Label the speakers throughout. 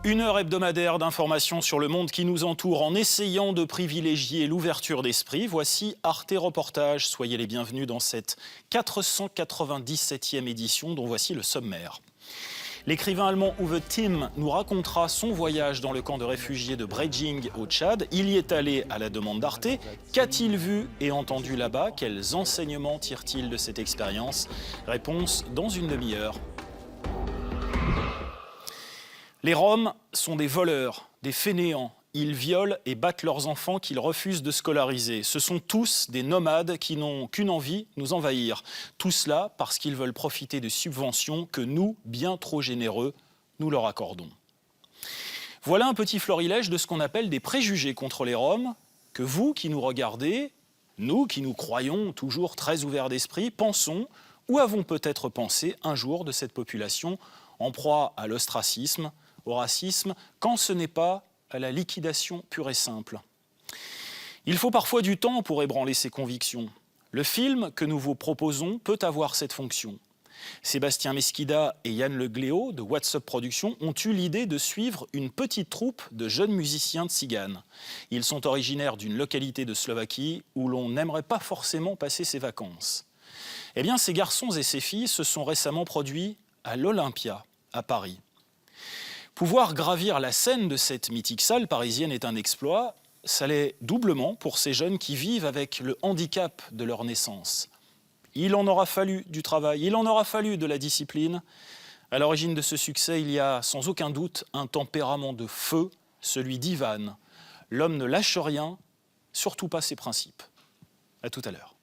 Speaker 1: Une heure hebdomadaire d'informations sur le monde qui nous entoure en essayant de privilégier l'ouverture d'esprit. Voici Arte Reportage. Soyez les bienvenus dans cette 497e édition dont voici le sommaire. L'écrivain allemand Uwe Timm nous racontera son voyage dans le camp de réfugiés de Bredjing au Tchad. Il y est allé à la demande d'Arte. Qu'a-t-il vu et entendu là-bas? Quels enseignements tire-t-il de cette expérience? Réponse dans une demi-heure. Les Roms sont des voleurs, des fainéants. Ils violent et battent leurs enfants qu'ils refusent de scolariser. Ce sont tous des nomades qui n'ont qu'une envie, nous envahir. Tout cela parce qu'ils veulent profiter de subventions que nous, bien trop généreux, nous leur accordons. Voilà un petit florilège de ce qu'on appelle des préjugés contre les Roms, que vous qui nous regardez, nous qui nous croyons toujours très ouverts d'esprit, pensons ou avons peut-être pensé un jour de cette population en proie à l'ostracisme, au racisme, quand ce n'est pas à la liquidation pure et simple. Il faut parfois du temps pour ébranler ses convictions. Le film que nous vous proposons peut avoir cette fonction. Sébastien Mesquida et Yann Le Gléo de What's Up Productions ont eu l'idée de suivre une petite troupe de jeunes musiciens de tziganes. Ils sont originaires d'une localité de Slovaquie où l'on n'aimerait pas forcément passer ses vacances. Eh bien, ces garçons et ces filles se sont récemment produits à l'Olympia, à Paris. Pouvoir gravir la scène de cette mythique salle parisienne est un exploit. Ça l'est doublement pour ces jeunes qui vivent avec le handicap de leur naissance. Il en aura fallu du travail, il en aura fallu de la discipline. À l'origine de ce succès, il y a sans aucun doute un tempérament de feu, celui d'Ivan. L'homme ne lâche rien, surtout pas ses principes. À tout à l'heure.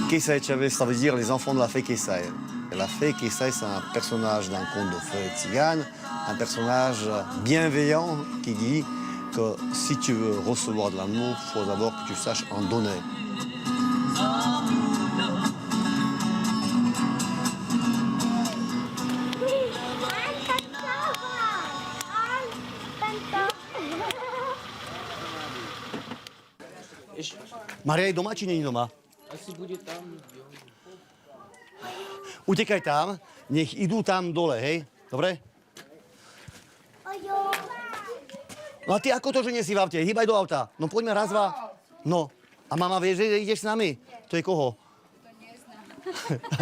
Speaker 2: Kesaï Chavez, ça veut dire les enfants de la fée Kesaï. La fée Kesaï, c'est un personnage d'un conte de fées tziganes, un personnage bienveillant qui dit que si tu veux recevoir de l'amour, il faut d'abord que tu saches en donner. Maria je doma, či není doma?
Speaker 3: Asi bude tam.
Speaker 2: Utekaj tam, nech idú tam dole, hej? Dobre? No a ty ako to, že nie si v aute? Hýbaj do auta. No poďme raz, dva. No. A mama vie, že ideš s nami? To je koho?
Speaker 3: To neznám.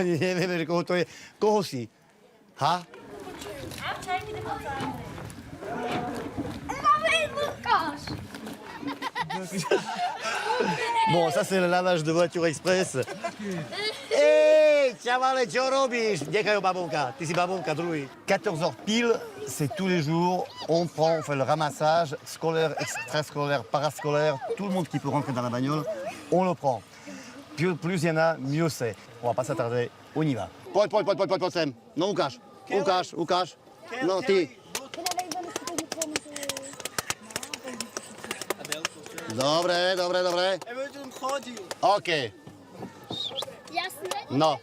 Speaker 2: Ani nevieme, že koho to je. Koho si? Ha? Bon, ça c'est le lavage de voiture express. Hé, čavale, čo robíš? Nechaj ho babonka, ty si babonka druhý. 14h pile, c'est tous les jours. On fait le ramassage scolaire, extrascolaire, parascolaire. Tout le monde qui peut rentrer dans la bagnole, on le prend. Plus il y en a, mieux c'est. On va pas s'attarder, on y va. Poď sem. No ukáž. Ukáž. No ty. Dobre. OK.
Speaker 4: Jasne?
Speaker 2: No.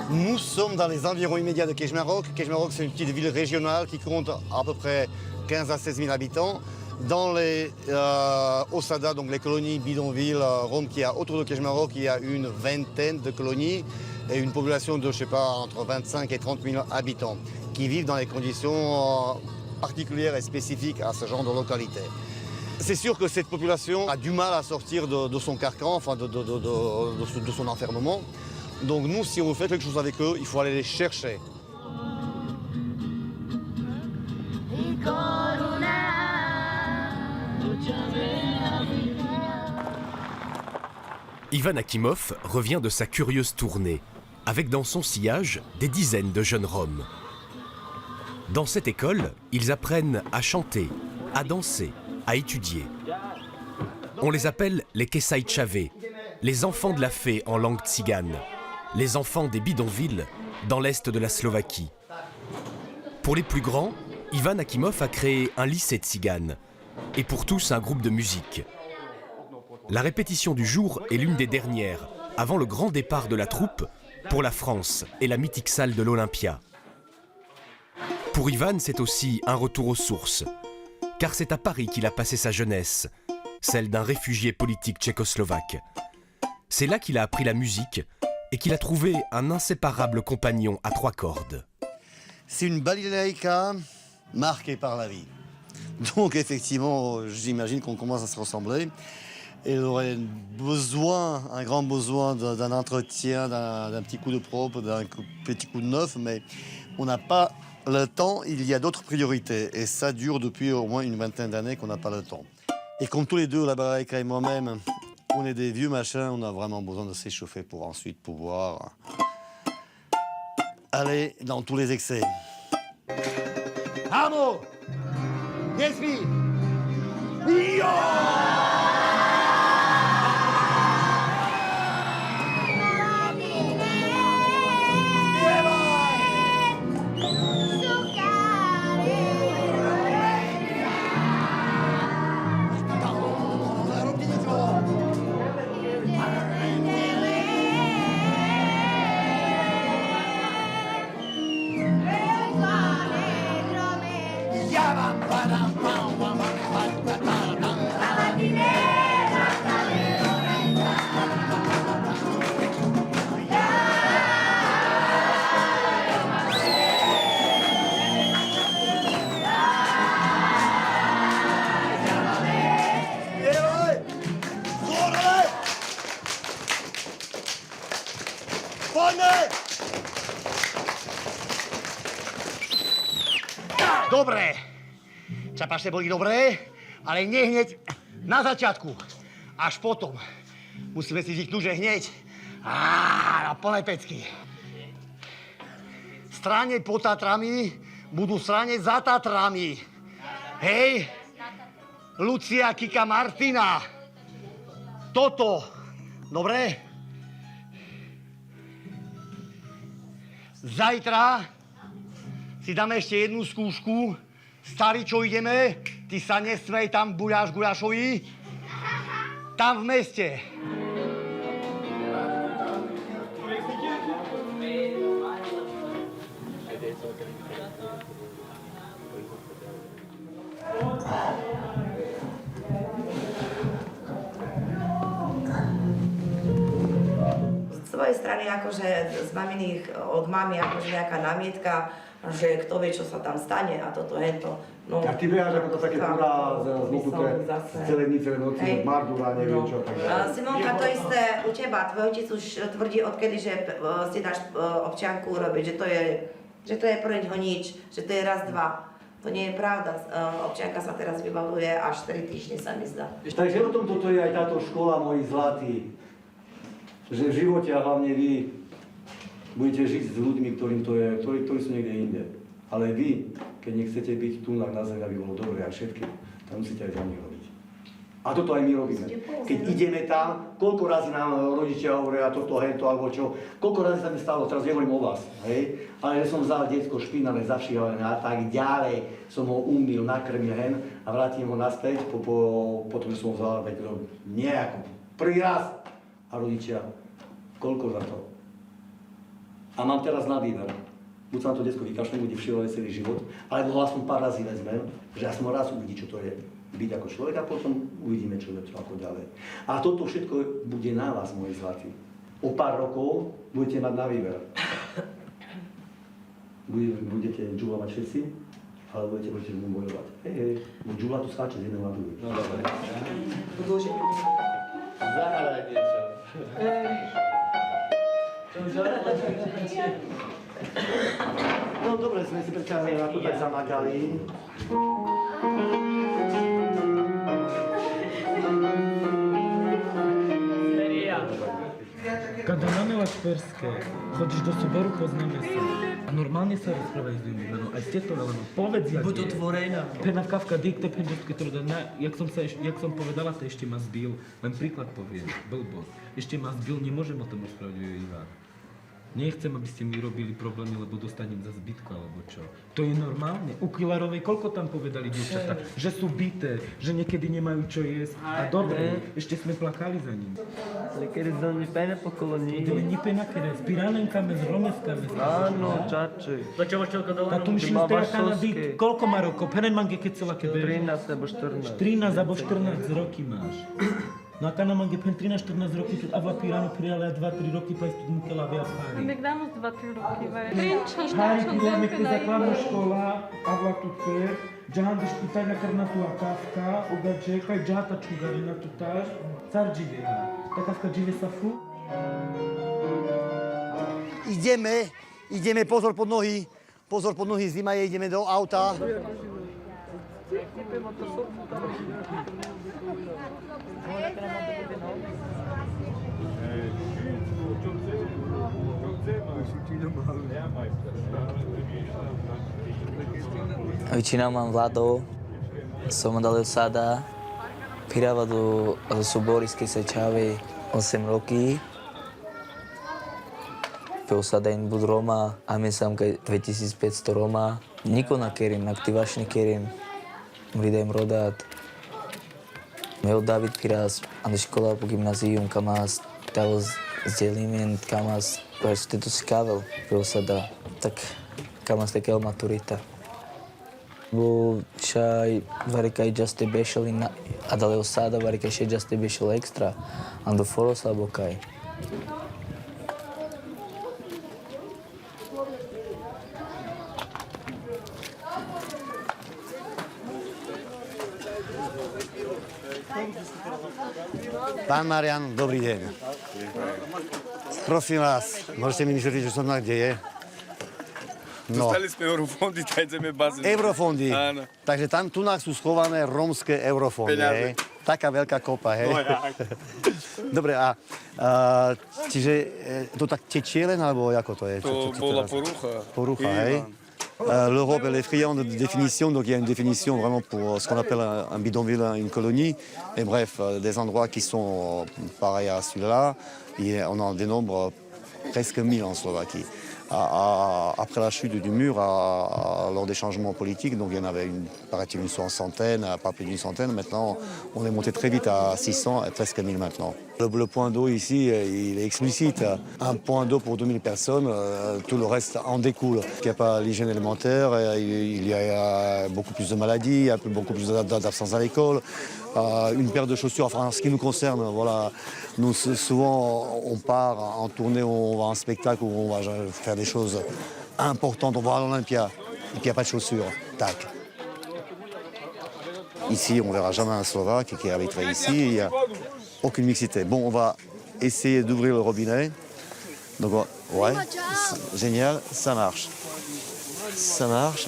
Speaker 2: Nous sommes dans les environs immédiats de Kejmarok. Kejmarok, c'est une petite ville régionale qui compte à peu près 15 à 16 000 habitants. Dans les Osada, donc les colonies bidonvilles roms qu'il y a autour de Kejmarok, il y a une vingtaine de colonies et une population de, je sais pas, entre 25 et 30 000 habitants qui vivent dans des conditions particulières et spécifiques à ce genre de localité. C'est sûr que cette population a du mal à sortir de son carcan, enfin de son enfermement. Donc nous, si on veut faire quelque chose avec eux, il faut aller les chercher.
Speaker 5: Ivan Akimov revient de sa curieuse tournée, avec dans son sillage des dizaines de jeunes Roms. Dans cette école, ils apprennent à chanter, à danser, à étudier. On les appelle les Kesaï Chavez, les enfants de la fée en langue tzigane, les enfants des bidonvilles dans l'est de la Slovaquie. Pour les plus grands, Ivan Akimov a créé un lycée tzigane, et pour tous un groupe de musique. La répétition du jour est l'une des dernières, avant le grand départ de la troupe pour la France et la mythique salle de l'Olympia. Pour Ivan, c'est aussi un retour aux sources, car c'est à Paris qu'il a passé sa jeunesse, celle d'un réfugié politique tchécoslovaque. C'est là qu'il a appris la musique et qu'il a trouvé un inséparable compagnon à 3 cordes.
Speaker 2: C'est une balalaïka marquée par la vie. Donc effectivement, j'imagine qu'on commence à se ressembler. Elle aurait besoin, un grand besoin d'un entretien, d'un petit coup de propre, d'un petit coup de neuf, mais on n'a pas le temps, il y a d'autres priorités. Et ça dure depuis au moins une vingtaine d'années qu'on n'a pas le temps. Et comme tous les deux, la balalaïka et moi-même, on est des vieux machins, on a vraiment besoin de s'échauffer pour ensuite pouvoir aller dans tous les excès. Amo! Despi! Yo! Dobre, čapaše boli dobré, ale nie hneď na začiatku. Až potom. Musíme si zvyknúť, že hneď na plné pecky. Stráňať pod Tatrami budú stráňať za Tatrami. Hej, Lucia, Kika, Martina. Toto. Dobre? Zajtra si dáme ešte jednu skúšku. Starý, čo ideme? Ty sa nesmej, tam guľašovi. Tam v meste.
Speaker 6: Z svojej strany, akože z maminých, od mami, akože nejaká námietka, že kto vie, čo sa tam stane a toto, hento. No,
Speaker 7: a ty behaš ako to také kurá zmokuté celé dni, celé noci, Mardula, neviem čo.
Speaker 6: Simonka, to isté u teba. Tvoj otec už tvrdí odkedy, že si dáš občianku urobiť, že to je preň ho nič, že to je raz, dva. To nie je pravda. Občianka sa teraz vybavuje až 4 týždne, sa mi zdá.
Speaker 7: Takže o tom toto je aj táto škola, moji zlatí. Že v živote a hlavne vy budete žiť s ľuďmi, ktorí sú niekde inde. Ale vy, keď nechcete byť tu na zemi, aby bolo dobre aj všetkým, tam musíte aj za nich robiť. A toto aj my robíme. Keď ideme tam, koľko razy nám rodičia hovoria toto, hento, alebo čo, koľko razy sa mi stalo, teraz nehovorím o vás, hej, ale že som vzal detsko špinavé, zavšívané a tak ďalej, som ho umýl, nakrmil hen a vrátim ho naspäť, potom som ho vzal nejako, prvý raz. A rodičia, koľko za to? A mám teraz na výber. Buď sa na to detsko vykašľam, bude všilové celý život, alebo ho aspoň pár razy vezmem, že ja som raz uvidí, čo to je byť ako človek a potom uvidíme, čo je to ako ďalej. A toto všetko bude na vás, moji zlatí. O pár rokov budete mať na výber. Budete džulovať všetci, ale budete mu bojovať. Hej, bo džula tu skáče z jedného na druhý. No dobre. Zahraj niečo. No dobre, sme si predsa ako tak zamakali.
Speaker 8: Kada namilaš perske, chodziš do soboru, poznáme sa. A normálne sa rozprávajú s ľuďmi, no aj ste to veľmi. Povedz, jak
Speaker 9: Buď otvorená.
Speaker 8: Pena Kafka, dikte knižovské trudá, jak som povedala, to ešte ma zbil. Len príklad poviem, blbosť. Ešte ma zbil, nemôžem o tom rozprávať, Ivan. Nechcem, aby ste mi robili problémy, lebo dostanem za zbytku, alebo čo. To je normálne. U Kilarovej, koľko tam povedali dievčatá? Že sú bité, že niekedy nemajú čo jesť. A dobre, ešte sme plakali za ním.
Speaker 9: Lekker dan niet bijna po kolonie.
Speaker 8: Ideme nipe na kere, spirálem kame, zrome skame.
Speaker 9: Áno, čače.
Speaker 8: A tu myšlím z tej Kanady, koľko má rokov? Peren mange keď celá kebe?
Speaker 9: 13 alebo 14.
Speaker 8: 13 alebo 14 roky máš. No a kana mange pen 13-14 roky, tu ava pirano prijala 2-3 roky, pa isto mukela avea pari.
Speaker 3: Meg damos 2-3 roky, vare. Prinčan,
Speaker 8: Hari
Speaker 3: štačan,
Speaker 8: pila me
Speaker 3: delpe
Speaker 8: tu
Speaker 3: da
Speaker 8: zakladna
Speaker 3: ima.
Speaker 8: škola, avla tu fer, džahan da špitajna karna tu akavka, uga čekaj, džata čugarina tu taž, car dživela. Takavka džive sa fu?
Speaker 2: Ideme, pozor pod nohy, zima je, ideme do auta.
Speaker 10: Väčšina mám Vlado, som dal sada, pirava do Suborijske Sečave 8 roky. Sada in bud Roma, a my sam kaj 2500 Roma. Niko na kerim, aktivačni kerim, lidem rodat. Meu David Piras, ande škola po gymnázium, kamas, tavo zdeliment, kamas, protože ty to skavel, sada, tak kamas tekel maturita. Bo šaj varikaj jaste bešali na, a dale osada varikaj še jaste bešal extra, ando forosa bokaj.
Speaker 2: Pán Marian, dobrý deň. Prosím vás, môžete mi vysvetliť, čo som tam kde je? No.
Speaker 11: Dostali sme eurofondy, tak ideme bazén.
Speaker 2: Eurofondy.
Speaker 11: Áno.
Speaker 2: Takže tam tu sú schované rómske eurofondy, hej? Taká veľká kopa, hej?
Speaker 11: No,
Speaker 2: Dobre, a čiže to tak tečie len, alebo ako to je?
Speaker 11: To bola porucha.
Speaker 2: Porucha, hej? L'Europe, elle est friande de définition, donc il y a une définition vraiment pour ce qu'on appelle un bidonville, une colonie. Et bref, des endroits qui sont pareils à celui-là, on en dénombre presque 1000 en Slovaquie. Après la chute du mur, lors des changements politiques, donc il y en avait paraît-il une centaine, pas plus d'une centaine. Maintenant, on est monté très vite à 600 et presque 1000 maintenant. Le point d'eau ici, il est explicite. Un point d'eau pour 2000 personnes, tout le reste en découle. Il n'y a pas l'hygiène élémentaire, il y a beaucoup plus de maladies, beaucoup plus d'absence à l'école. Une paire de chaussures, enfin en ce qui nous concerne, voilà, nous souvent on part en tournée, on va en spectacle, où on va faire des choses importantes, on va à l'Olympia, et puis il n'y a pas de chaussures, tac. Ici, on ne verra jamais un Slovaque qui habiterait ici, il n'y a aucune mixité. Bon, on va essayer d'ouvrir le robinet. Donc, ouais, génial, ça marche. Ça marche.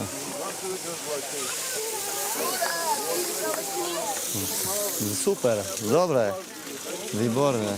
Speaker 2: Super, dobre, výborné.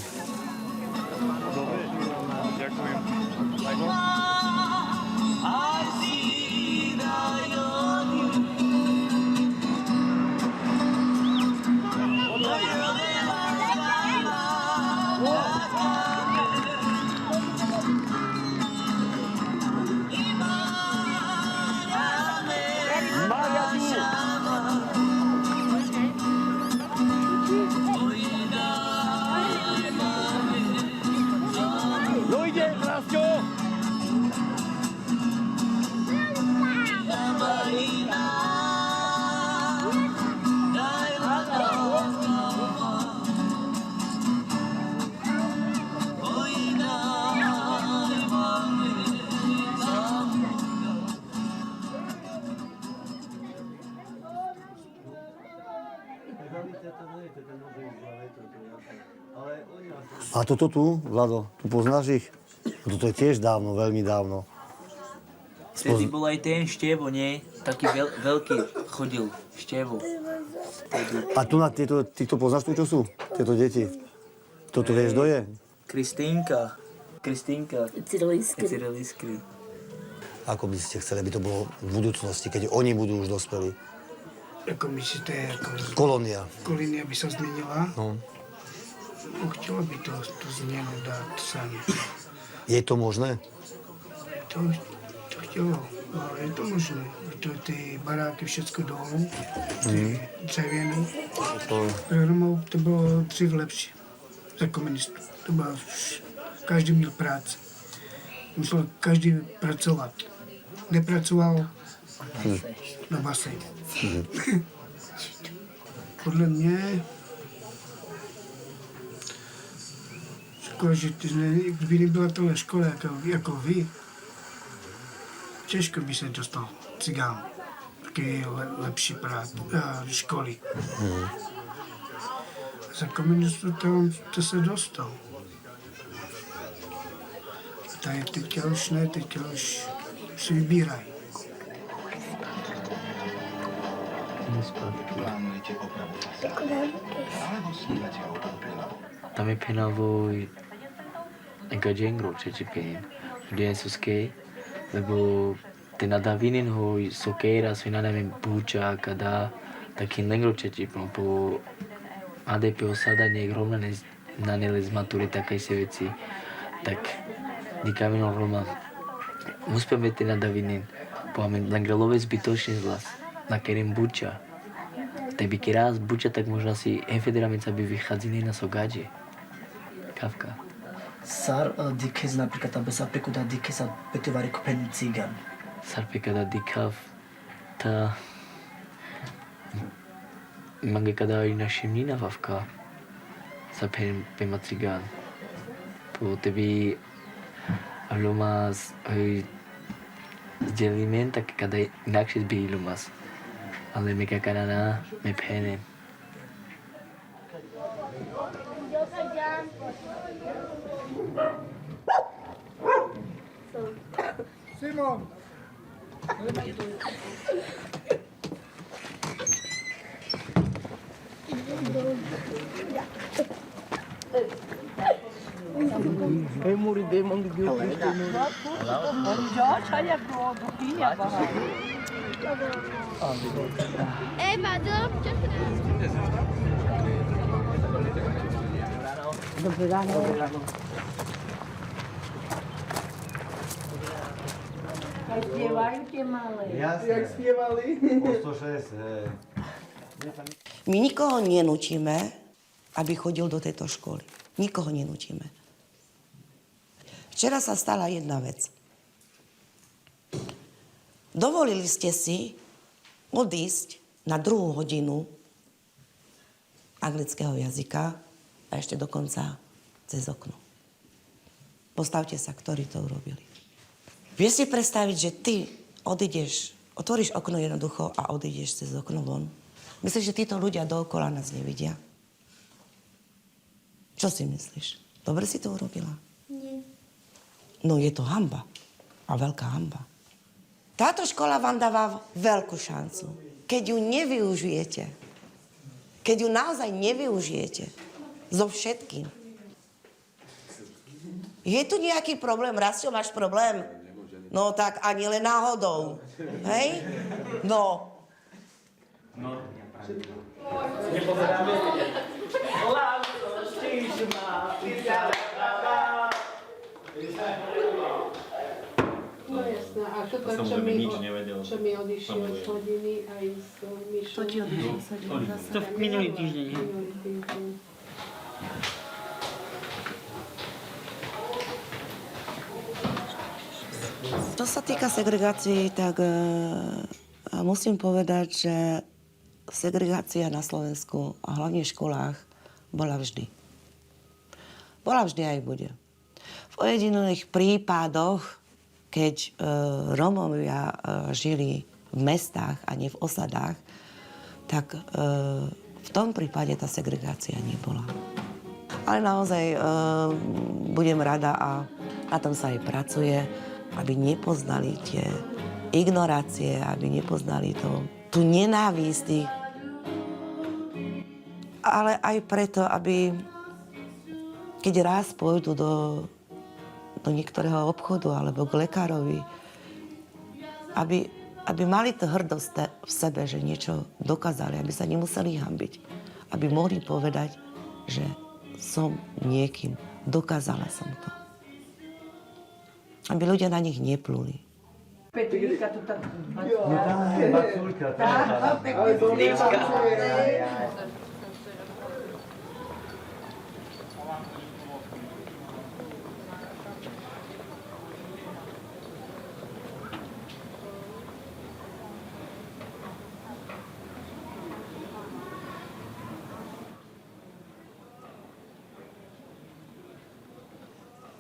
Speaker 2: A toto tu, Vlado, tu poznáš ich? Toto je tiež dávno, veľmi dávno.
Speaker 10: Vtedy bol aj ten Števo, nie? Taký veľký chodil, Števo.
Speaker 2: A tu na ty to poznáš tu, čo sú? Tieto deti? Toto vieš, kto je?
Speaker 10: Kristýnka. Cyril Iskry.
Speaker 2: Ako by ste chceli, aby to bolo v budúcnosti, keď oni budú už dospelí?
Speaker 12: Ako myslíte,
Speaker 2: Kolónia.
Speaker 12: Kolónia by sa zmenila?
Speaker 2: No.
Speaker 12: Chtěla by tu změnu dát sami.
Speaker 2: Je to možné?
Speaker 12: To chtělo, no, ale je to možné. To ty baráky všecko dolů, ty dřevěný. Romou to bylo dřív lepší za komunistů. To bylo, každý měl práci. Musel každý pracovat. Nepracoval na baseň. Podle mě škoda, že kdyby nebyla tohle škola jako vy, těžko by se dostal cigán. Taky lepší školy. Za komunistů to se dostal. A tady teďka už ne, teďka už si vybírají.
Speaker 10: Kami pinavoy nagka-jengro chechipin. Dia suske lebo tinadavinin hoy sokera swinanamin bucha kada takin lengro chechipin po ADP osada nie rovna nanele z maturita kaj se veci tak dikavino Roma uspeme tinadavinin po amen langrelove zbytočný zlas na kerim bucha. Tebi kiraz bucha tak možno si enfederamica by vychádzili na sogađe. Kafka.
Speaker 13: Sar dikhez napríklad aby sa prekuda dikhez a petivari kupeni cigan.
Speaker 10: Sar pekada dikav ta mange kada i našimnina vavka sa pema cigan. Po tebi alumas zdeliment tak kada inakšie zbi ilumas. Ale me kakanana me pene.
Speaker 12: Simon!
Speaker 9: Ei, muridei, mando de Deus.
Speaker 4: Ej, Mado,
Speaker 13: Dobré ráno.
Speaker 6: Aj spievajú tie malé.
Speaker 2: Jasne.
Speaker 12: Jak spievali?
Speaker 2: Po 106,
Speaker 6: My nikoho nenúčime, aby chodil do tejto školy. Nikoho nenúčime. Včera sa stala jedna vec. Dovolili ste si odísť na 2. hodinu anglického jazyka a ešte dokonca cez okno. Postavte sa, ktorí to urobili. Vieš si predstaviť, že ty odídeš, otvoríš okno jednoducho a odídeš cez okno von? Myslíš, že títo ľudia dookola nás nevidia? Čo si myslíš? Dobre si to urobila?
Speaker 4: Nie.
Speaker 6: No je to hanba. A veľká hanba. Táto škola vám dáva veľkú šancu. Keď ju nevyužijete, keď ju naozaj nevyužijete so všetkým. Je tu nejaký problém? Rastio, máš problém? No tak ani len náhodou. Hej? No.
Speaker 3: No jasné, a to čo mi odišiel z hodiny aj s Myšou.
Speaker 6: To ti odišiel z hodiny zase?
Speaker 13: To minulý týždeň.
Speaker 6: Čo sa týka segregácií, tak musím povedať, že segregácia na Slovensku a hlavne v školách bola vždy. Bola vždy aj bude. V ojedinelých prípadoch, keď Rómovia žili v mestách a nie v osadách, tak v tom prípade tá segregácia nebola. Ale naozaj budem rada a na tom sa aj pracuje, aby nepoznali tie ignorácie, aby nepoznali tú nenávisť. Ale aj preto, aby keď raz pôjdu do niektorého obchodu alebo k lekárovi, aby mali to hrdosť v sebe, že niečo dokázali, aby sa nemuseli hanbiť. Aby mohli povedať, že som niekým, dokázala som to. aby ľudia na nich nepluli.
Speaker 12: Petrička to tak...
Speaker 7: No tá, Baculka, tá.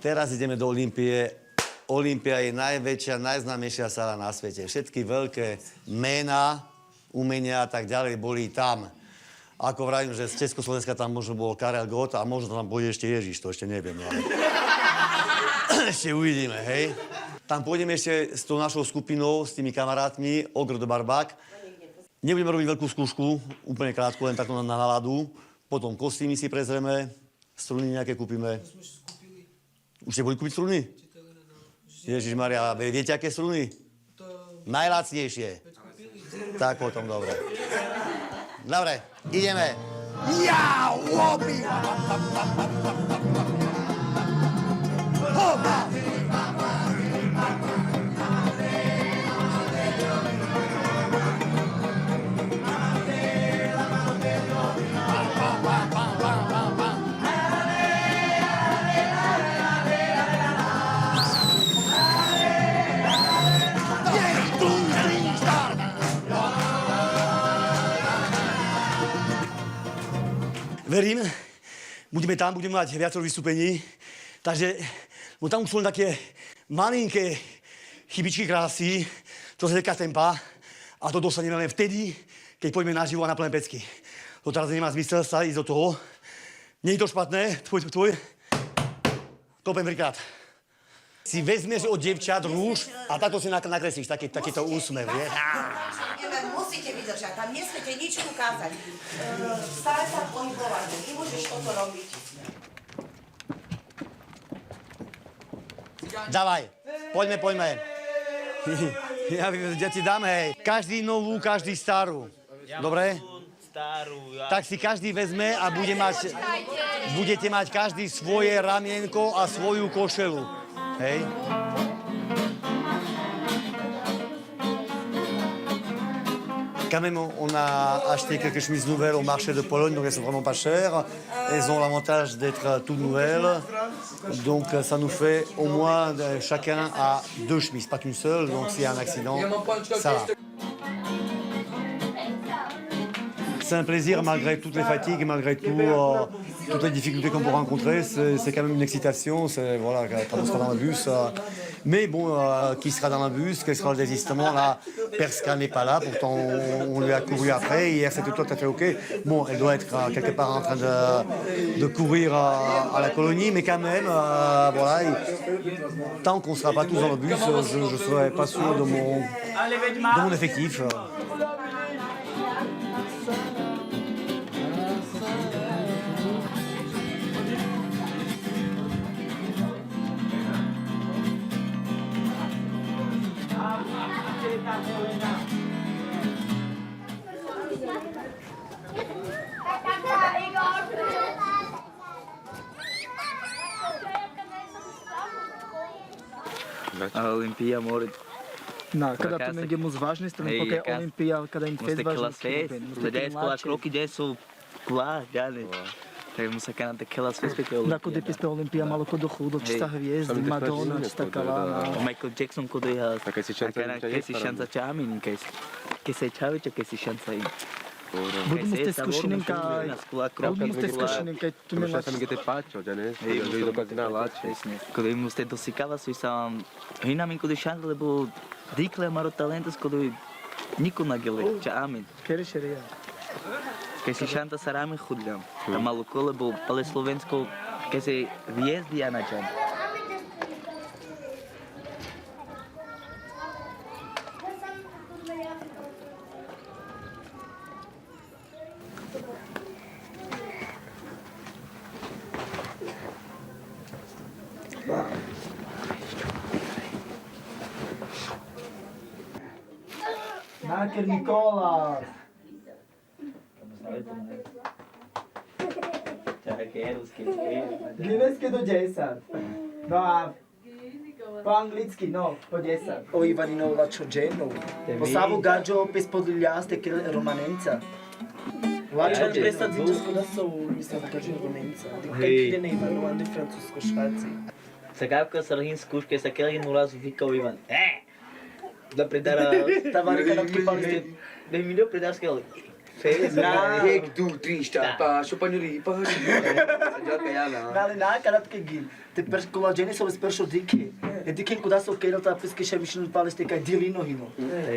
Speaker 2: Teraz ideme do Olympie. Olympia je najväčšia, najznámejšia sala na svete. Všetky veľké mená, umenia a tak ďalej boli tam. Ako vravím, že z Československa tam možno bol Karel Gott a možno tam pôjde ešte Ježiš, to ešte neviem. Ale... ešte uvidíme, hej. Tam pôjdeme ešte s tou našou skupinou, s tými kamarátmi, Ogr do Barbák. Nebudeme robiť veľkú skúšku, úplne krátku, len takto na náladu. Potom kostýmy si prezrieme, struny nejaké kúpime. Už ste boli kúpiť struny? Ježišmaria, viete, aké struny? Najlacnejšie. Tak potom, dobre. Dobre, ideme. Ja, łobi! Hopa! Verím, budeme mať viacero vystúpení, takže tam už sú len také malinké chybičky krásy, čo sa týka tempa a to dostaneme len vtedy, keď pôjdeme naživo a na plné pecky. To teraz nemá zmysel sa ísť do toho. Nie je to špatné, tvoj. Kopem trikrát. Si vezmeš od dievčat rúž a takto si nakreslíš, takýto úsmev, vieš?
Speaker 6: Musíte vydržať, tam nesmiete nič ukázať. Stále sa pohybovať, nemôžeš toto robiť.
Speaker 2: Dávaj, poďme. Ja ti dám, hej. Každý novú, každý starú. Dobre? Tak si každý vezme a budete mať každý svoje ramienko a svoju košelu. Hej? Quand même, on a acheté quelques chemises nouvelles au marché de Pologne, donc elles sont vraiment pas chères. Elles ont l'avantage d'être toutes nouvelles. Donc ça nous fait au moins, chacun a 2 chemises, pas qu'une seule. Donc s'il y a un accident, ça va. C'est un plaisir malgré toutes les fatigues, malgré tout, toutes les difficultés qu'on peut rencontrer. C'est quand même une excitation. C'est, voilà, quand on sera dans le bus. Mais bon, qui sera dans le bus, quel sera le désistement là? Perska n'est pas là, pourtant on lui a couru après. Hier c'était tout à fait OK. Bon, elle doit être quelque part en train de courir à la colonie, mais quand même, voilà, tant qu'on ne sera pas tous dans le bus, je ne serai pas sûr de mon effectif.
Speaker 10: Олимпия может.
Speaker 13: Да, когда tu negdje moc vážnej strany, pokiaľ je Olympia, kada im fest vážnej strany.
Speaker 10: Ľudia skôr kroky, kde sú plá, ďalej. Tak musia kanať takela sve speke Olympia.
Speaker 13: Ako depi spe Olympia malo kod dochudo, čista hviezdy, Madonna, čista Kalana.
Speaker 10: Michael Jackson kod je a keď si šanca čámin, keď si čaviča, keď si šanca im.
Speaker 13: Budú mu ste skúšenenka, budú mu ste skúšenenka, tu mi
Speaker 11: Lascia che te faccio, già ne? Io do continuare Lascia.
Speaker 10: Kada im ste dosikala su sa hinami kod šanca, lebo dikle maro talentos kod niko na gele, čámin.
Speaker 13: Keri šeria.
Speaker 10: Keď si šanca sa ráme chudľam, tam malo kole, lebo ale Slovensko, keď si hviezdy a na čan.
Speaker 13: Náker Nikola! Gineske do 10. No a Po anglicky, no, po 10. O Ivaninov Lačo Dženov. Po Savu Gađo, pes podliljaste romanenca. Lačo prestat zinčesko da su, mislim, da kažem romanenca. Kaj ne Ivan, de francusko-švaci.
Speaker 10: Сега că să răhin scuși, că să chiar nu las vică Ivan. Da predara,
Speaker 13: Tavare că nu chipaliste.
Speaker 10: de milio predar că el. Fez,
Speaker 11: Hek, 2, 3, 4, 5, panuri, pași. Să joacă ea la...
Speaker 13: Ale na karat ke gil. Te perskolađeni su bez peršo dike. E dike kuda su kerel ta piske še mišljeno paliste kaj dilino hino.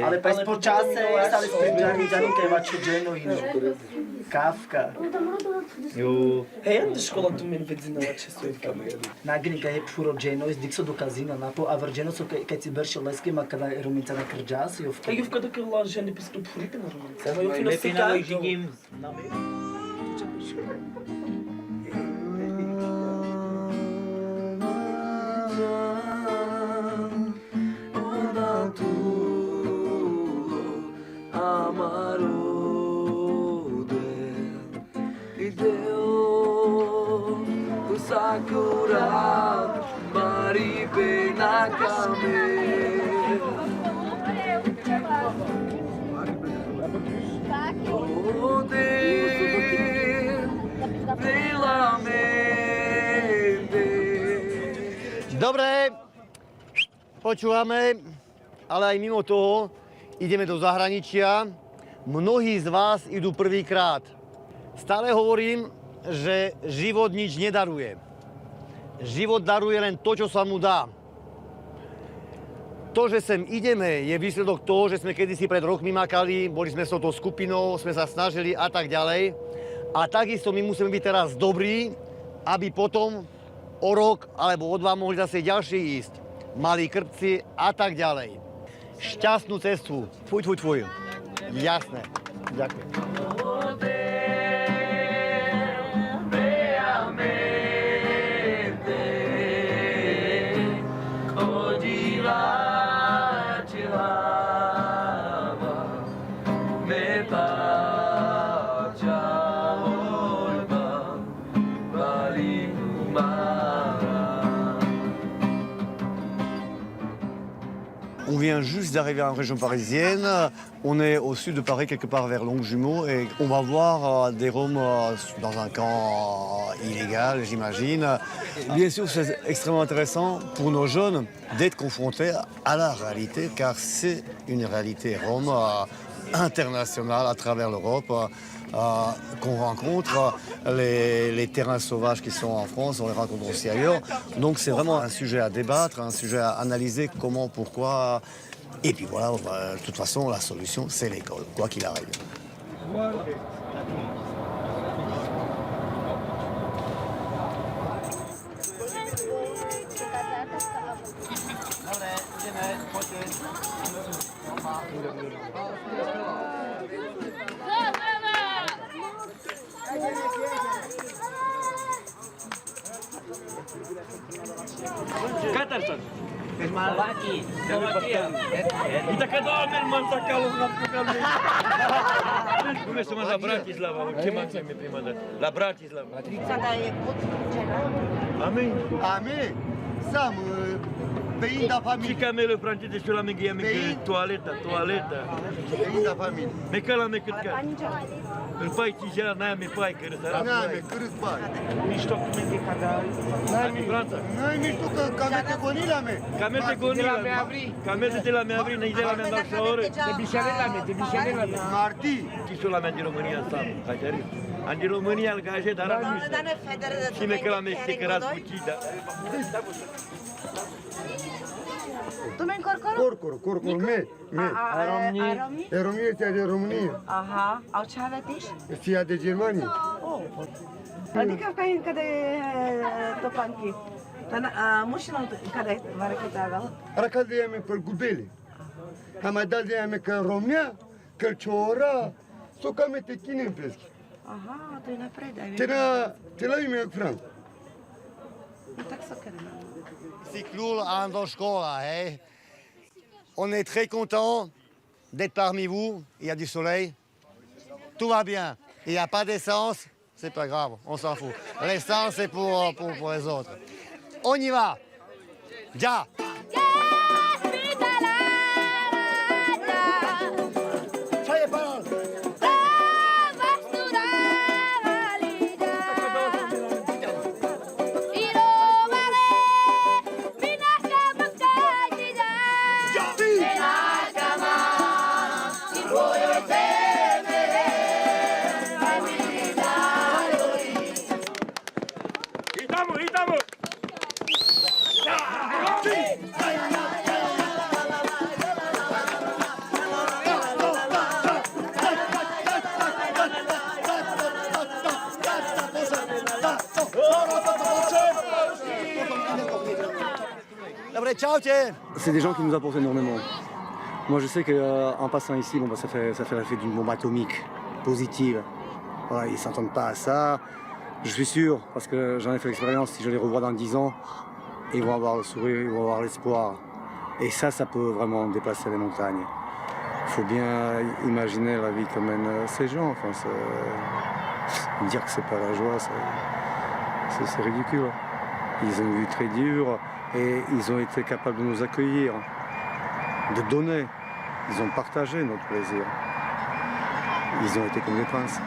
Speaker 13: Ale pa ispod čase stale sprinđani džani kaj Lačo Dženo hino. Kafka.
Speaker 10: Jo.
Speaker 13: Hej, ande škola tu meni vedzina Lače Svetka. Nagini kaj je puro Dženo, iz dikso do kazina napo, a vrđeno su kaj ci berše leske ma kada je ruminca na krđas jovka. Kaj jovka da kaj laženi pisku purite na ruminca. Ma jovka
Speaker 10: Lepiej na Lojžigim.
Speaker 11: Sakura, maribe nakame.
Speaker 2: Dobre, počúvame, ale aj mimo toho ideme do zahraničia. Mnohí z vás idú prvýkrát. Stále hovorím, že život nič nedaruje. Život daruje len to, čo sa mu dá. To, že sem ideme, je výsledok toho, že sme kedysi pred rokmi makali, boli sme s touto skupinou, sme sa snažili a tak ďalej. A takisto my musíme byť teraz dobrí, aby potom o rok alebo o 2 mohli zase ďalší ísť. Malí krpci a tak ďalej. Šťastnú cestu. Fuj, fuj, fuj. Jasné. Ďakujem. On vient juste d'arriver en région parisienne. On est au sud de Paris, quelque part vers Longjumeau, et on va voir des Roms dans un camp illégal, j'imagine. Bien sûr, c'est extrêmement intéressant pour nos jeunes d'être confrontés à la réalité, car c'est une réalité rome internationale à travers l'Europe. Qu'on rencontre, les terrains sauvages qui sont en France, on les rencontre aussi ailleurs. Donc c'est vraiment un sujet à débattre, un sujet à analyser comment, pourquoi. Et puis voilà, de toute façon, la solution, c'est l'école, quoi qu'il arrive. Voilà.
Speaker 9: Katarson. Slovakia. Kita kadang masa kalau ngapakan. Думаю, la Bratislava, ce mai mi prima dată? La Bratislava.
Speaker 6: Sada je put
Speaker 9: Amin.
Speaker 2: Amin. Sam pays de la famille.
Speaker 9: Și camele franceze și la mea toaleta.
Speaker 2: Pays de la famille.
Speaker 9: Me că la mea cât ca. Îl pai cijera, n-aia mi pai că răsara.
Speaker 2: N-aia cârâți pai.
Speaker 9: Mișto cu minte cadal. N-ai Franța.
Speaker 2: N-ai mișto că camete gonila me.
Speaker 9: Camete gonila me. Camete de la mea abri, ne la mea dau și ore.
Speaker 2: De bișarela me. Marti.
Speaker 9: Chisul la mea din România sam, hajari. An din România al gaje, dar am mișto. Și me că la mea sticărat cu cida.
Speaker 6: Tu meni corcoro?
Speaker 2: Corcoro, me.
Speaker 6: A România?
Speaker 2: E România, ți-a de România.
Speaker 6: Aha, au ce aveți?
Speaker 2: Ți-a de Germania.
Speaker 6: Adică ca de topanki. Mușina care va recăta.
Speaker 2: Arăcat de ea me pe gubele. Am mai dat de ea me că în România, călciora, s-o camete chine în pleschi.
Speaker 6: Aha, tu e napred.
Speaker 2: Te la ime cu Franc.
Speaker 6: Tak să cărăm.
Speaker 2: Cycloul en școala, hey. On est très content d'être parmi vous. Il y a du soleil. Tout va bien. Il n'y a pas d'essence. C'est pas grave, on s'en fout. L'essence, c'est pour les autres. On y va. Ja.
Speaker 7: C'est des gens qui nous apportent énormément. Moi, je sais qu'en passant ici, bon, ça fait l'effet d'une bombe atomique positive. Voilà, ils ne s'entendent pas à ça. Je suis sûr, parce que j'en ai fait l'expérience, si je les revois dans 10 ans, ils vont avoir le sourire, ils vont avoir l'espoir. Et ça peut vraiment déplacer les montagnes. Il faut bien imaginer la vie que mènent ces gens. Enfin, dire que c'est pas la joie, c'est ridicule. Ils ont une vie très dure et ils ont été capables de nous accueillir, de donner. Ils ont partagé notre plaisir. Ils ont été comme des princes.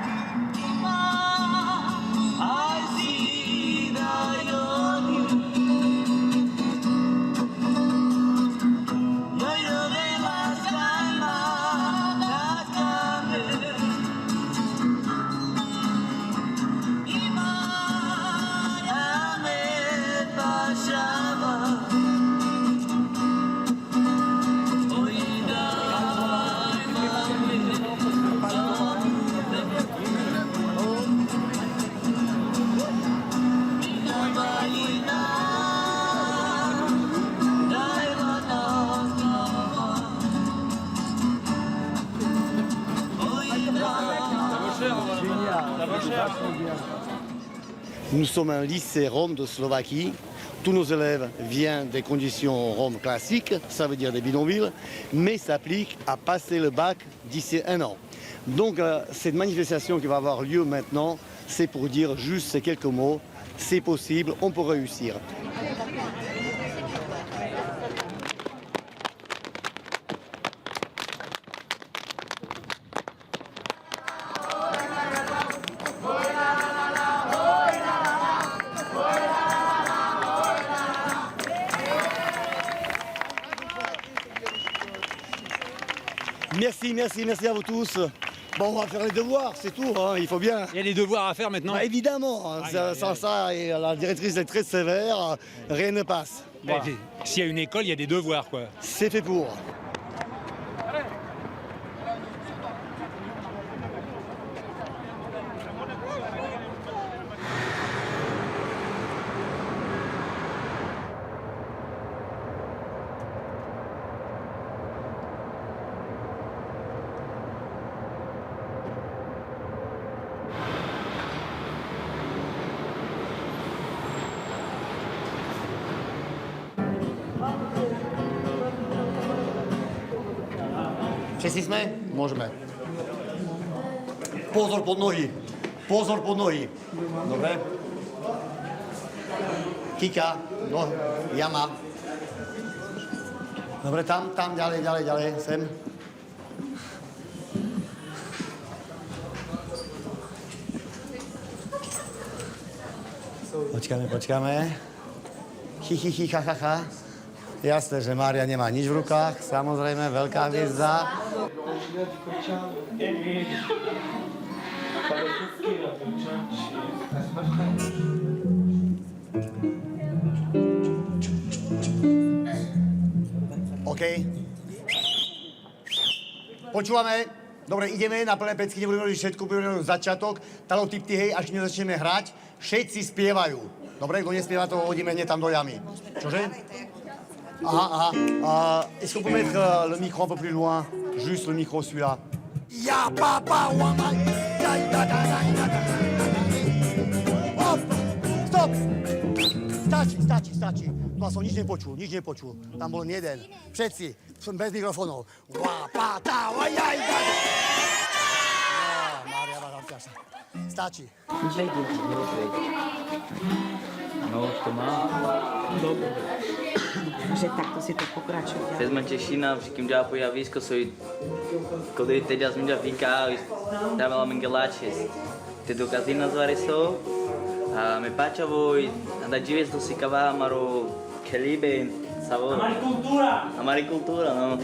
Speaker 7: Nous sommes un lycée Rom de Slovaquie. Tous nos élèves viennent des conditions Rom classiques, ça veut dire des bidonvilles, mais s'applique à passer le bac d'ici 1 an. Donc cette manifestation qui va avoir lieu maintenant, c'est pour dire juste ces quelques mots, c'est possible, on peut réussir. Merci à vous tous. Bon, on va faire les devoirs, c'est tout, hein, il faut bien.
Speaker 14: Il y a des devoirs à faire maintenant.
Speaker 2: Bah, évidemment, sans ça, et la directrice est très sévère, rien ne passe. Voilà.
Speaker 14: S'il y a une école, il y a des devoirs, quoi.
Speaker 2: C'est fait pour. Všetci sme? Môžeme. Pozor pod nohy. Pozor pod nohy. Dobre? Kika. No, jama. Dobre, tam, ďalej. Sem. Počkáme. Hi, ha. Jasné, že Mária nemá nič v rukách, samozrejme, veľká hviezda. OK. Počúvame. Dobre, ideme na plné pecky, nebudeme robiť všetko, budeme robiť začiatok. Talo typty, hej, až nezačneme hrať, všetci spievajú. Dobre, kto nespieva, to hodíme hneď tam do jamy. Čože? Est-ce qu'on peut mettre le micro un peu plus loin? Juste le micro, celui-là. Ya papa wama. Hop! Stop! Stačí. To som nič nepočul. Tam bol jeden. Všetci. Som bez mikrofónov. Mária, sa. Stačí.
Speaker 10: No, už to má.
Speaker 6: Dobre. Že takto si to pokračuje.
Speaker 10: Teď jsme Češina, všikým já pojavísko, jsou když teď já jsem dělal víka, dávala mi gelačes. Ty dokazy nazvary jsou, a mi páčavoj, a da živěc to si kavá, maro kelíbe, savo. Amaricultura, no.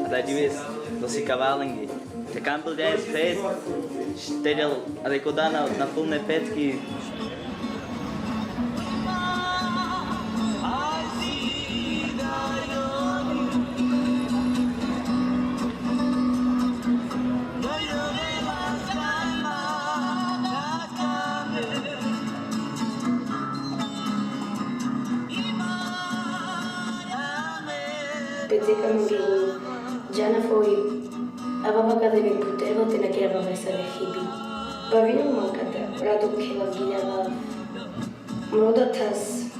Speaker 10: A da živěc to si kaválengy. Tak kam byl dělat fest, teď a jako dá na plné pecky.
Speaker 4: Pecekam Jana foi ababa kada me putevo te na kera vesa de hibi. Bavino mankata rado kela gilava. Mrodatas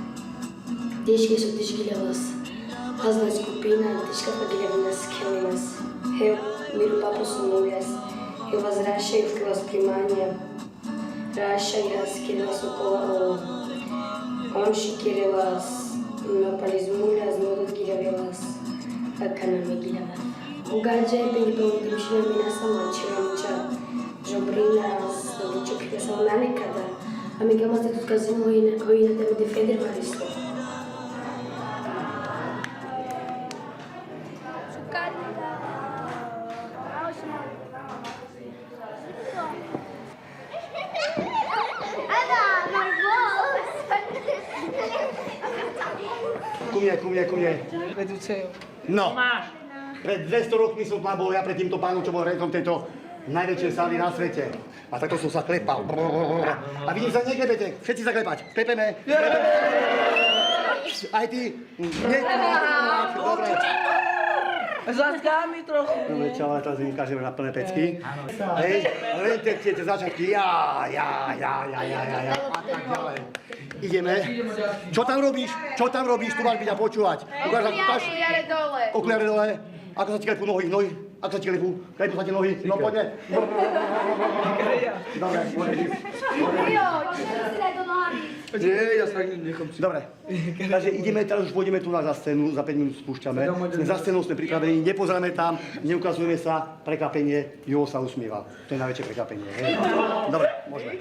Speaker 4: deške su dešgilavas. Hazna skupina deška pagilavinas kelinas. Heu miru papu su nuljas. Heu возращаю в воспринимание. Рашаяс кирилас около онши кирилас напализмулjas модот кирилас канаме гилава. Угаджай пенипом димшина мина сама чирамча jobrinas do que essa nanikada. Amiga mas tu casino hoje deve defender Maristo.
Speaker 2: Ku mne. No. Pred 200 rokmi som bol ja pred týmto pánom, čo bol redom tejto najväčšej sály na svete. A takto som sa klepal. A vidím sa, neklepete. Všetci sa klepať. Klepeme. Aj ty. Dobre.
Speaker 13: Zatkami trochu.
Speaker 2: Dobre, čau, ale teraz im ukážeme na plné pecky. Hej, len tie začatky. Ja. A tak ďalej. Ideme. Čo tam robíš? Tu máš byť a počúvať.
Speaker 4: Okuliare dole.
Speaker 2: Okuliare dole. Ako sa ti klepú nohy? Ako sa ti klepú? Klepú sa ti nohy? No poďme. Dobre, môžeš ísť.
Speaker 4: Jo, si daj do nohami.
Speaker 11: Nie, ja sa nechom si.
Speaker 2: Dobre, takže ideme, teraz už pôjdeme tu za scénu, za 5 minút spúšťame. Sme za scénou, sme pripravení, nepozeráme tam, neukazujeme sa, prekvapenie, Jovo sa usmieva. To je najväčšie prekvapenie. Dobre, môžeme.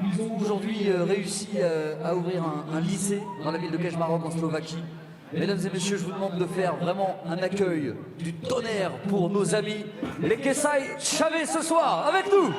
Speaker 15: Ils ont aujourd'hui réussi à ouvrir un lycée dans la ville de Kežmarok en Slovaquie. Mesdames et messieurs, je vous demande de faire vraiment un accueil du tonnerre pour nos amis, les Kesai Chavez ce soir, avec nous.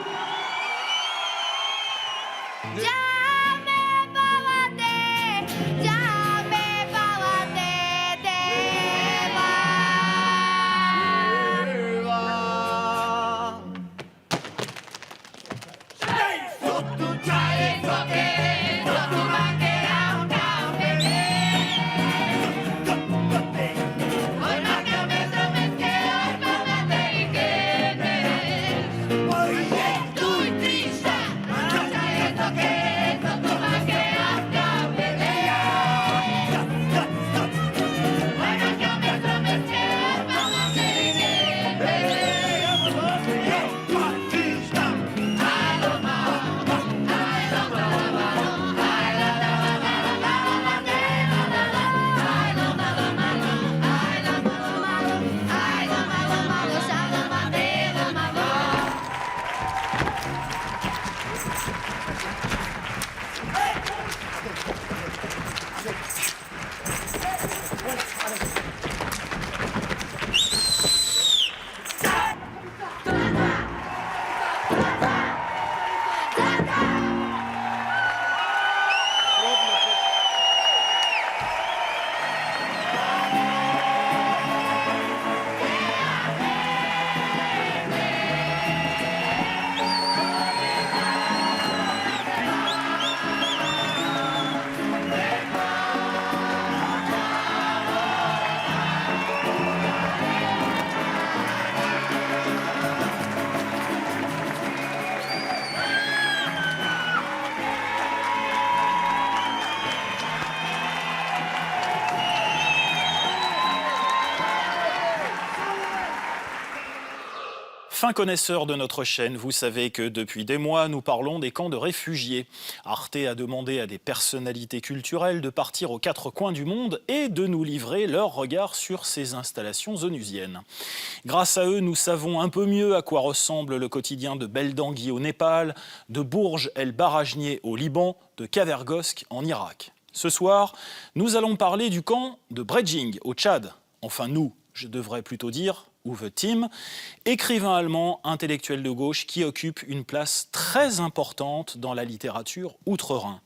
Speaker 1: Fin connaisseur de notre chaîne, vous savez que depuis des mois, nous parlons des camps de réfugiés. Arte a demandé à des personnalités culturelles de partir aux 4 coins du monde et de nous livrer leur regard sur ces installations onusiennes. Grâce à eux, nous savons un peu mieux à quoi ressemble le quotidien de Beldangui au Népal, de Bourj el-Barajnieh au Liban, de Kavergosk en Irak. Ce soir, nous allons parler du camp de Bredjing au Tchad. Enfin nous, je devrais plutôt dire Uwe Timm, écrivain allemand, intellectuel de gauche qui occupe une place très importante dans la littérature outre-Rhin.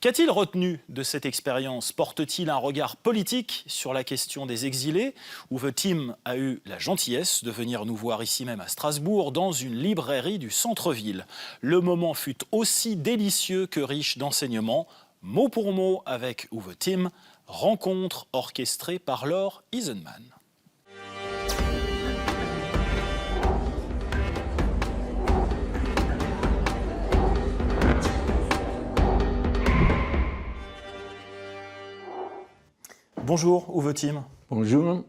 Speaker 1: Qu'a-t-il retenu de cette expérience? Porte-t-il un regard politique sur la question des exilés? Uwe Timm a eu la gentillesse de venir nous voir ici même à Strasbourg, dans une librairie du centre-ville. Le moment fut aussi délicieux que riche d'enseignements. Mot pour mot avec Uwe Timm, rencontre orchestrée par Laure Isenman. Bonjour Uwe Timm.
Speaker 16: Bonjour.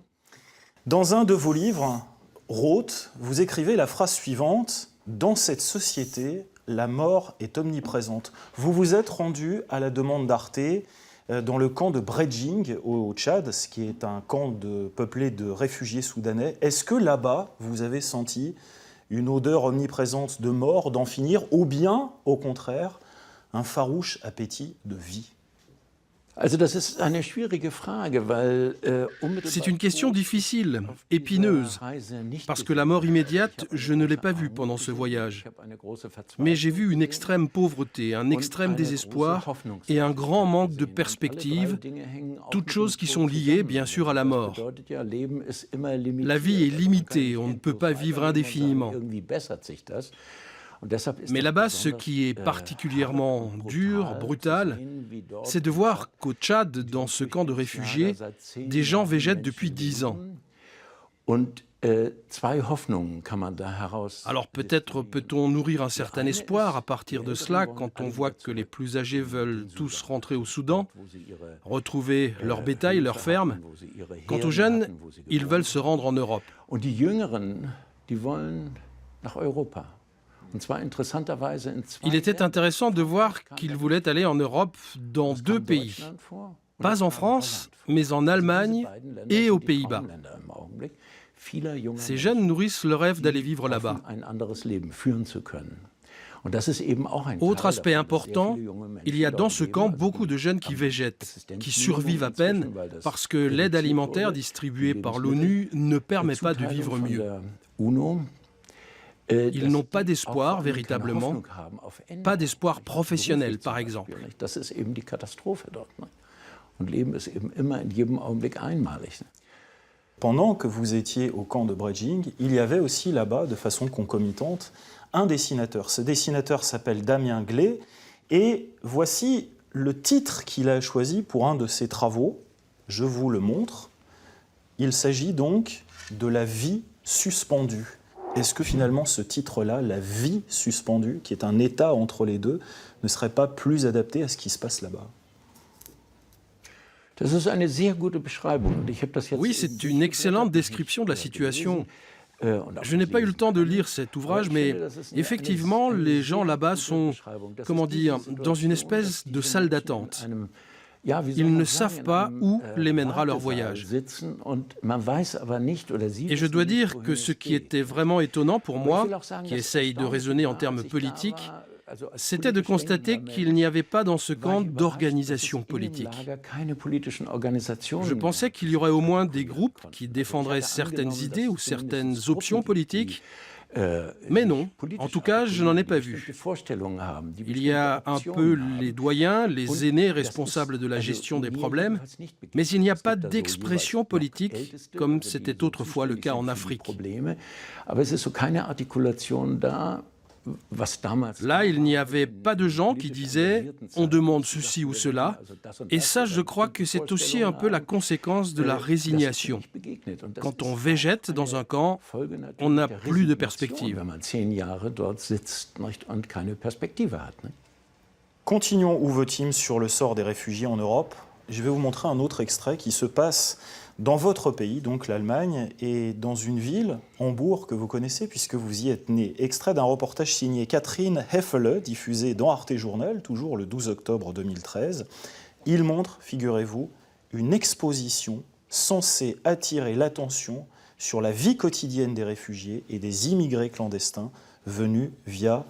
Speaker 1: Dans un de vos livres, Roth, vous écrivez la phrase suivante: « Dans cette société, la mort est omniprésente ». Vous vous êtes rendu à la demande d'Arte dans le camp de Bredjing au Tchad, ce qui est un camp peuplé de réfugiés soudanais. Est-ce que là-bas, vous avez senti une odeur omniprésente de mort, d'en finir, ou bien, au contraire, un farouche appétit de vie ?
Speaker 16: C'est une question difficile, épineuse, parce que la mort immédiate, je ne l'ai pas vue pendant ce voyage. Mais j'ai vu une extrême pauvreté, un extrême désespoir et un grand manque de perspective, toutes choses qui sont liées, bien sûr, à la mort. La vie est limitée, on ne peut pas vivre indéfiniment. Mais là-bas, ce qui est particulièrement dur, brutal, c'est de voir qu'au Tchad, dans ce camp de réfugiés, des gens végètent depuis 10 ans. Alors peut-être peut-on nourrir un certain espoir à partir de cela quand on voit que les plus âgés veulent tous rentrer au Soudan, retrouver leur bétail, leur ferme. Quant aux jeunes, ils veulent se rendre en Europe. Il était intéressant de voir qu'ils voulaient aller en Europe dans 2 pays. Pas en France, mais en Allemagne et aux Pays-Bas. Ces jeunes nourrissent le rêve d'aller vivre là-bas. Autre aspect important, il y a dans ce camp beaucoup de jeunes qui végètent, qui survivent à peine parce que l'aide alimentaire distribuée par l'ONU ne permet pas de vivre mieux. Ils n'ont pas d'espoir véritablement, pas d'espoir professionnel par exemple.
Speaker 1: Pendant que vous étiez au camp de Bredjing, il y avait aussi là-bas, de façon concomitante, un dessinateur. Ce dessinateur s'appelle Damien Glé et voici le titre qu'il a choisi pour un de ses travaux. Je vous le montre. Il s'agit donc de La vie suspendue. Est-ce que finalement ce titre-là, La vie suspendue, qui est un état entre les deux, ne serait pas plus adapté à ce qui se passe là-bas?
Speaker 16: Oui, c'est une excellente description de la situation. Je n'ai pas eu le temps de lire cet ouvrage, mais effectivement, les gens là-bas sont, comment dire, dans une espèce de salle d'attente. Ils ne savent pas où les mènera leur voyage. Et je dois dire que ce qui était vraiment étonnant pour moi, qui essaye de raisonner en termes politiques, c'était de constater qu'il n'y avait pas dans ce camp d'organisation politique. Je pensais qu'il y aurait au moins des groupes qui défendraient certaines idées ou certaines options politiques, mais non, en tout cas, je n'en ai pas vu. Il y a un peu les doyens, les aînés responsables de la gestion des problèmes, mais il n'y a pas d'expression politique comme c'était autrefois le cas en Afrique. Là, il n'y avait pas de gens qui disaient « on demande ceci ou cela », et ça, je crois que c'est aussi un peu la conséquence de la résignation. Quand on végète dans un camp, on n'a plus de perspective.
Speaker 1: Continuons Uwe Timm sur le sort des réfugiés en Europe. Je vais vous montrer un autre extrait qui se passe dans votre pays, donc l'Allemagne, et dans une ville, Hambourg, que vous connaissez puisque vous y êtes né. Extrait d'un reportage signé Catherine Heffele, diffusé dans Arte Journal, toujours le 12 octobre 2013. Il montre, figurez-vous, une exposition censée attirer l'attention sur la vie quotidienne des réfugiés et des immigrés clandestins venus via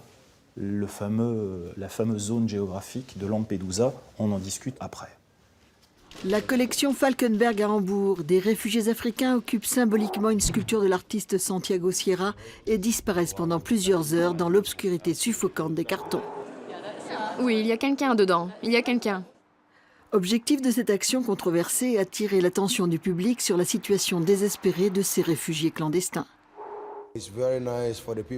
Speaker 1: la fameuse zone géographique de Lampedusa. On en discute après.
Speaker 17: La collection Falkenberg à Hambourg des réfugiés africains occupe symboliquement une sculpture de l'artiste Santiago Sierra et disparaissent pendant plusieurs heures dans l'obscurité suffocante des cartons.
Speaker 18: Oui, il y a quelqu'un dedans. Il y a quelqu'un.
Speaker 17: Objectif de cette action controversée, attirer l'attention du public sur la situation désespérée de ces réfugiés clandestins.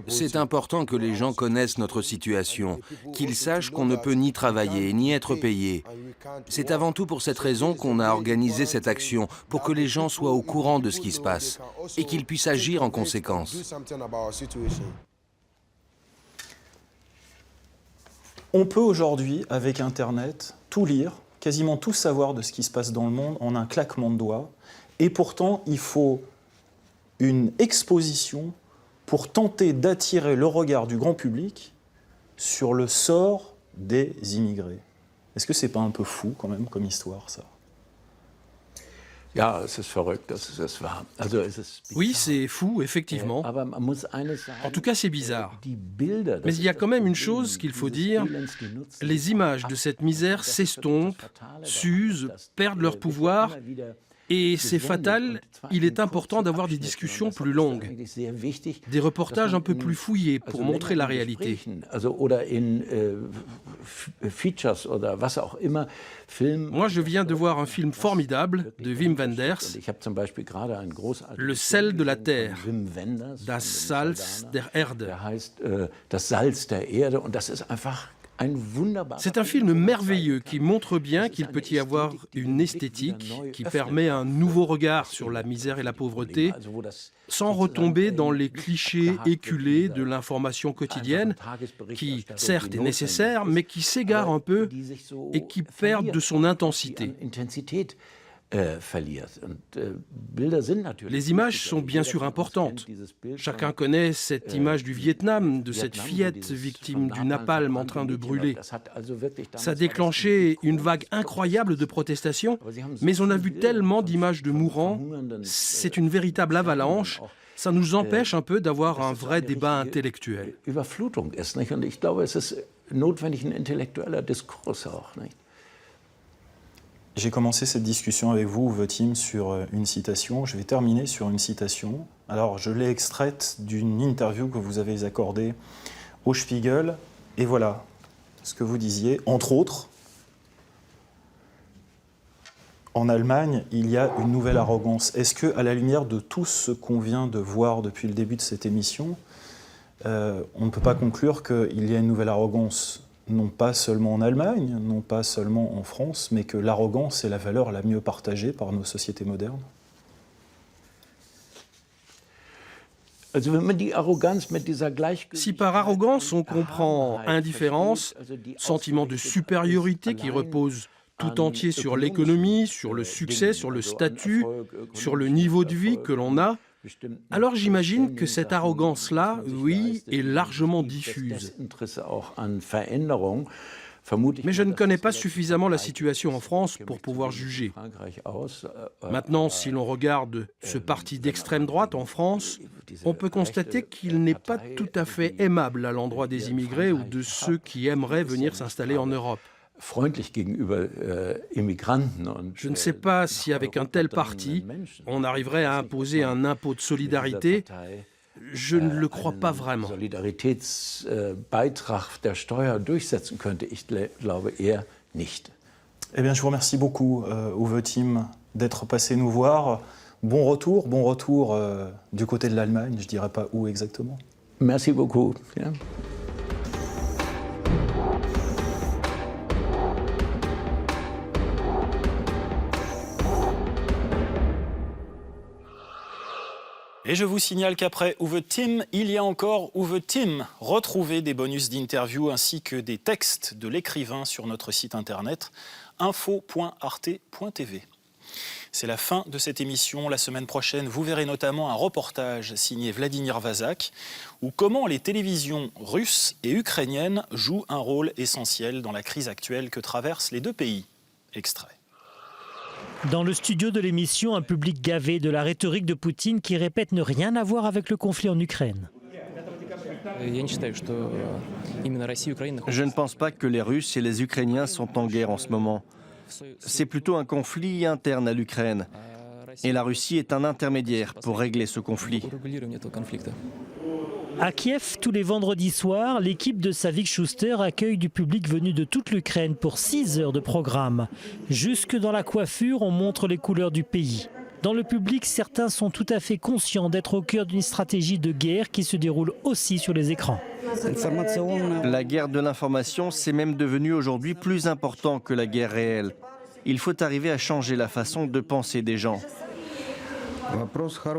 Speaker 19: C'est important que les gens connaissent notre situation, qu'ils sachent qu'on ne peut ni travailler, ni être payé. C'est avant tout pour cette raison qu'on a organisé cette action, pour que les gens soient au courant de ce qui se passe et qu'ils puissent agir en conséquence.
Speaker 1: On peut aujourd'hui, avec Internet, tout lire, quasiment tout savoir de ce qui se passe dans le monde en un claquement de doigts. Et pourtant, il faut une exposition pour tenter d'attirer le regard du grand public sur le sort des immigrés. Est-ce que c'est pas un peu fou quand même comme histoire, ça ?
Speaker 16: Oui, c'est fou, effectivement. En tout cas, c'est bizarre. Mais il y a quand même une chose qu'il faut dire. Les images de cette misère s'estompent, s'usent, perdent leur pouvoir. Et c'est fatal, il est important d'avoir des discussions plus longues, des reportages un peu plus fouillés pour montrer la réalité. Moi, je viens de voir un film formidable de Wim Wenders, Le sel de la terre, Das Salz der Erde. C'est un film merveilleux qui montre bien qu'il peut y avoir une esthétique qui permet un nouveau regard sur la misère et la pauvreté, sans retomber dans les clichés éculés de l'information quotidienne, qui certes est nécessaire, mais qui s'égare un peu et qui perd de son intensité. Les images sont bien sûr importantes. Chacun connaît cette image du Vietnam, de cette fillette victime du napalm en train de brûler. Ça a déclenché une vague incroyable de protestations, mais on a vu tellement d'images de mourants. C'est une véritable avalanche. Ça nous empêche un peu d'avoir un vrai débat intellectuel.
Speaker 1: J'ai commencé cette discussion avec vous, Uwe-Tim, sur une citation. Je vais terminer sur une citation. Alors, je l'ai extraite d'une interview que vous avez accordée au Spiegel. Et voilà ce que vous disiez. Entre autres, en Allemagne, il y a une nouvelle arrogance. Est-ce qu'à la lumière de tout ce qu'on vient de voir depuis le début de cette émission, on ne peut pas conclure qu'il y a une nouvelle arrogance, non pas seulement en Allemagne, non pas seulement en France, mais que l'arrogance est la valeur la mieux partagée par nos sociétés modernes ?
Speaker 16: Si par arrogance on comprend indifférence, sentiment de supériorité qui repose tout entier sur l'économie, sur le succès, sur le statut, sur le niveau de vie que l'on a, alors j'imagine que cette arrogance-là, oui, est largement diffuse. Mais je ne connais pas suffisamment la situation en France pour pouvoir juger. Maintenant, si l'on regarde ce parti d'extrême droite en France, on peut constater qu'il n'est pas tout à fait aimable à l'endroit des immigrés ou de ceux qui aimeraient venir s'installer en Europe. Je ne sais pas si avec un tel parti, on arriverait à imposer un impôt de solidarité. Je ne le crois pas vraiment.
Speaker 1: Eh bien, je vous remercie beaucoup, Uwe-Tim, d'être passé nous voir. Bon retour du côté de l'Allemagne, je ne dirais pas où exactement.
Speaker 11: Merci beaucoup.
Speaker 1: Et je vous signale qu'après Uwe-Tim, il y a encore Uwe-Tim. Retrouvez des bonus d'interview ainsi que des textes de l'écrivain sur notre site internet info.arte.tv. C'est la fin de cette émission. La semaine prochaine, vous verrez notamment un reportage signé Vladimir Vazak où comment les télévisions russes et ukrainiennes jouent un rôle essentiel dans la crise actuelle que traversent les deux pays. Extrait.
Speaker 20: Dans le studio de l'émission, un public gavé de la rhétorique de Poutine qui répète ne rien avoir avec le conflit en Ukraine.
Speaker 21: Je ne pense pas que les Russes et les Ukrainiens sont en guerre en ce moment. C'est plutôt un conflit interne à l'Ukraine. Et la Russie est un intermédiaire pour régler ce conflit.
Speaker 20: À Kiev, tous les vendredis soirs, l'équipe de Savik Schuster accueille du public venu de toute l'Ukraine pour 6 heures de programme. Jusque dans la coiffure, on montre les couleurs du pays. Dans le public, certains sont tout à fait conscients d'être au cœur d'une stratégie de guerre qui se déroule aussi sur les écrans.
Speaker 21: La guerre de l'information, c'est même devenu aujourd'hui plus important que la guerre réelle. Il faut arriver à changer la façon de penser des gens.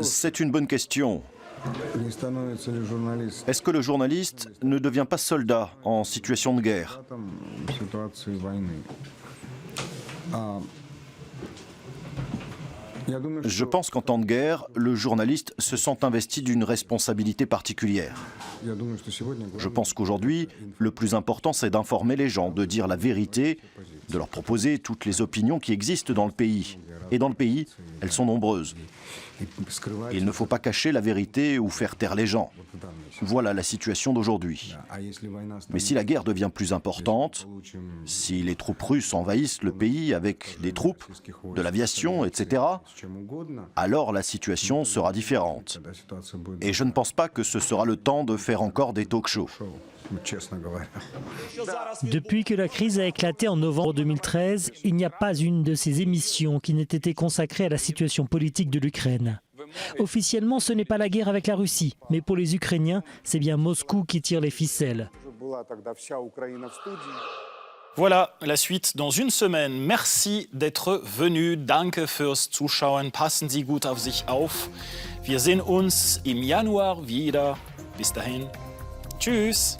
Speaker 5: C'est une bonne question. Est-ce que le journaliste ne devient pas soldat en situation de guerre? Je pense qu'en temps de guerre, le journaliste se sent investi d'une responsabilité particulière. Je pense qu'aujourd'hui, le plus important, c'est d'informer les gens, de dire la vérité, de leur proposer toutes les opinions qui existent dans le pays. Et dans le pays, elles sont nombreuses. Il ne faut pas cacher la vérité ou faire taire les gens. Voilà la situation d'aujourd'hui. Mais si la guerre devient plus importante, si les troupes russes envahissent le pays avec des troupes, de l'aviation, etc., alors la situation sera différente. Et je ne pense pas que ce sera le temps de faire encore des talk-shows.
Speaker 20: Depuis que la crise a éclaté en novembre 2013, il n'y a pas une de ces émissions qui n'ait été consacrée à la situation politique de l'Ukraine. Officiellement, ce n'est pas la guerre avec la Russie, mais pour les Ukrainiens, c'est bien Moscou qui tire les ficelles.
Speaker 1: Voilà, la suite dans une semaine. Merci d'être venu. Danke fürs Zuschauen. Passen Sie gut auf sich auf. Wir sehen uns im Januar wieder. Bis dahin. Tschüss.